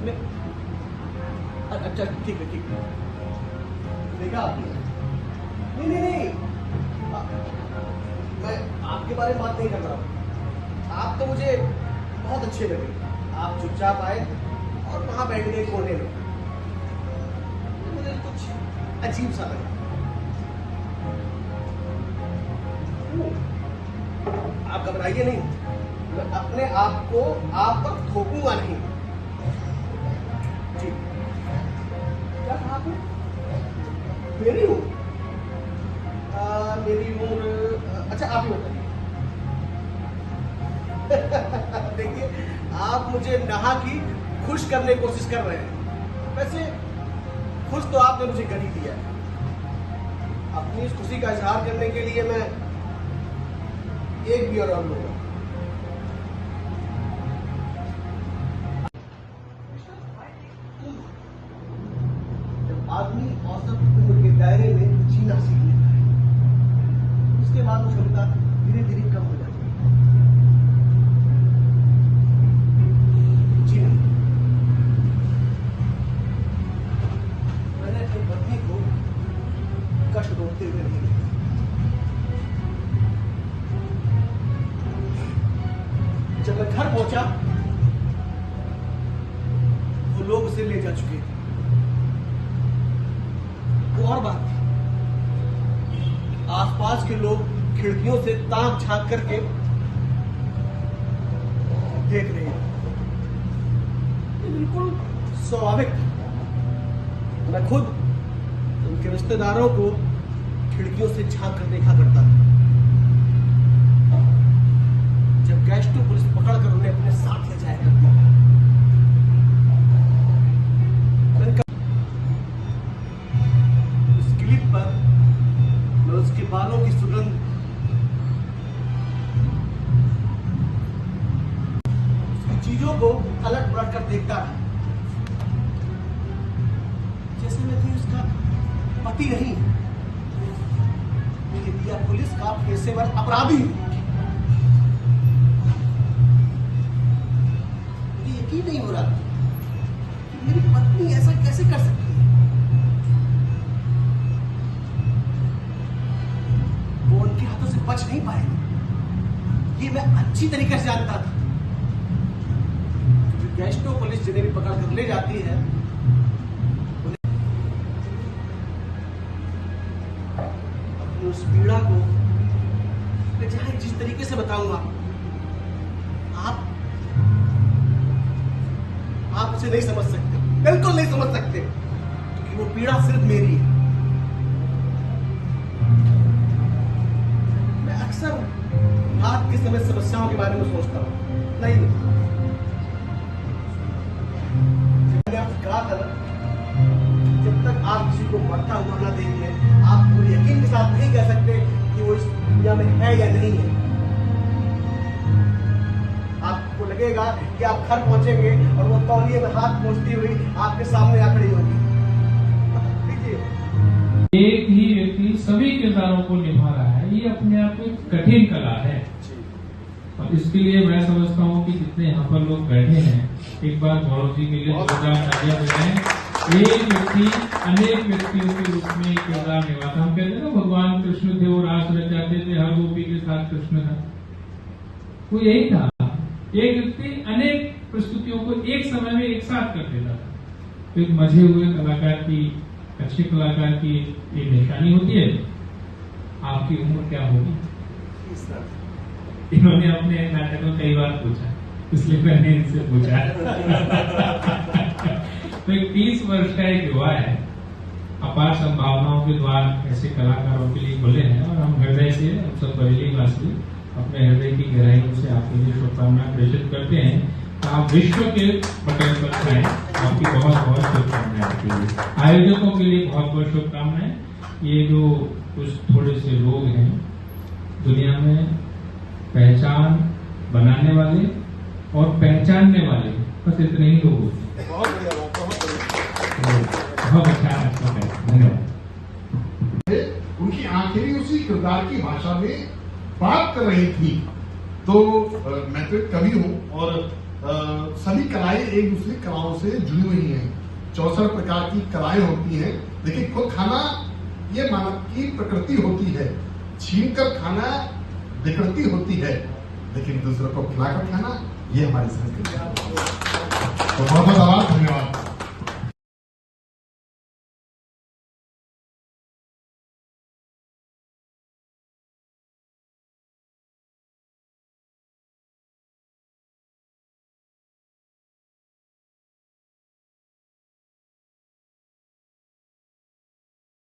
मैं अच्छा ठीक है देखा आपने? नहीं मैं आपके बारे में बात नहीं कर रहा हूँ। आप तो मुझे बहुत अच्छे लगे। आप चुपचाप आए और वहां बैठ गए कोने में, तो मुझे कुछ अजीब सा लगा। आप घबराइए नहीं, मैं अपने आप को आप पर थोपूंगा नहीं। जी क्या कहा आपने? मेरी हूँ? मेरी उम्र अच्छा आप ही बताइए। देखिए आप मुझे नहा की खुश करने की कोशिश कर रहे हैं। वैसे खुश तो आपने मुझे कर ही दिया है। अपनी इस खुशी का इजहार करने के लिए मैं एक बियर और लूंगा। जब आदमी औसत उम्र के दायरे में जीना सीख लेता है, उसके बाद वो क्षमता धीरे धीरे कम हो जाती है। जी नहीं, मैंने अपनी पत्नी को कष्ट रोकते हुए नहीं देखा। जब मैं घर पहुंचा वो लोग उसे ले जा चुके थे। वो और बात थी, आसपास के लोग खिड़कियों से ताक झांक करके देख रहे हैं। ये बिल्कुल स्वाभाविक था। मैं खुद उनके रिश्तेदारों को खिड़कियों से झांक कर देखा करता था। जब गैस्टो पुलिस पकड़कर उन्हें अपने साथ ले जाया करती है, उस क्लिप पर मैं उसके बालों की सुगंध, उसकी चीजों को अलट पलट कर देखता रहा, जैसे मैं थी उसका पति नहीं, इंडिया पुलिस का पेशेवर अपराधी। मुझे यकीन नहीं हो रहा कि मेरी पत्नी ऐसा कैसे कर सकती है। वो उनके हाथों से बच नहीं पाएगी, ये मैं अच्छी तरीके से जानता था। गैस्टो पुलिस जिन्हें भी पकड़ कर ले जाती है, अपनी उस पीड़ा को मैं चाहे जिस तरीके से बताऊंगा, आप उसे नहीं समझ सकते, बिल्कुल नहीं समझ सकते, क्योंकि वो पीड़ा सिर्फ मेरी है। मैं अक्सर रात के समय समस्याओं के बारे में सोचता हूँ। नहीं, मैंने आपसे कहा था, जब तक आप किसी को मरता हुआ ना देख लें, आप पूरे यकीन के साथ नहीं कह सकते कि वो इस दुनिया में है या नहीं है। आपको लगेगा कि आप घर पहुंचेंगे और वो तौलिए में हाथ पहुंचती हुई आपके सामने आ खड़ी होगी। एक ही व्यक्ति सभी किरदारों को निभा रहा है, ये अपने आप में कठिन कला है। और इसके लिए मैं समझता हूँ कि जितने यहाँ पर लोग बैठे हैं, एक बार गौरव जी के लिए जोरदार तालियां बजाएं। एक व्यक्ति अनेक व्यक्तियों के रूप में किरदार निभाता। हम कहते हैं ना, भगवान कृष्ण थे और रास रचाते थे, हर गोपी के साथ कृष्ण था। वो यही था, एक व्यक्ति अनेक प्रस्तुतियों को एक समय में एक साथ कर देता था। तो एक मजे हुए कलाकार की, अच्छे कलाकार की एक निशानी होती है। आपकी उम्र क्या होगी? इन्होंने अपने नाटक में कई बार पूछा, इसलिए मैंने इनसे पूछा। तो एक 30 वर्ष का एक युवा है, अपार संभावनाओं के द्वार ऐसे कलाकारों के लिए खुले हैं। और हम हृदय से, हम सब बरेली वासी अपने हृदय की गहराइयों से आपके लिए शुभकामनाएं प्रेषित करते हैं। आप विश्व के पटल पर जाएं। आपकी बहुत बहुत शुभकामनाएं आपके लिए, आयोजकों के लिए बहुत बहुत शुभकामनाएं। ये जो कुछ थोड़े से लोग हैं दुनिया में, पहचान बनाने वाले और पहचानने वाले, बस इतने ही लोग होते हैं। बहुत अच्छा आपका है, धन्यवाद। उनकी आंखें भी उसी किरदार की भाषा में बात कर रही थी। तो मैं तो कवि हूँ और सभी कलाएं एक दूसरी कलाओं से जुड़ी हुई हैं। 64 प्रकार की कलाएं होती हैं। देखिए, खुद खाना ये मानव की प्रकृति होती है। छीन कर खाना विकृति होती है, लेकिन दूसरों को खिलाकर खाना ये हमारी संस्कृति है। तो बहुत बहुत आभार, धन्यवाद।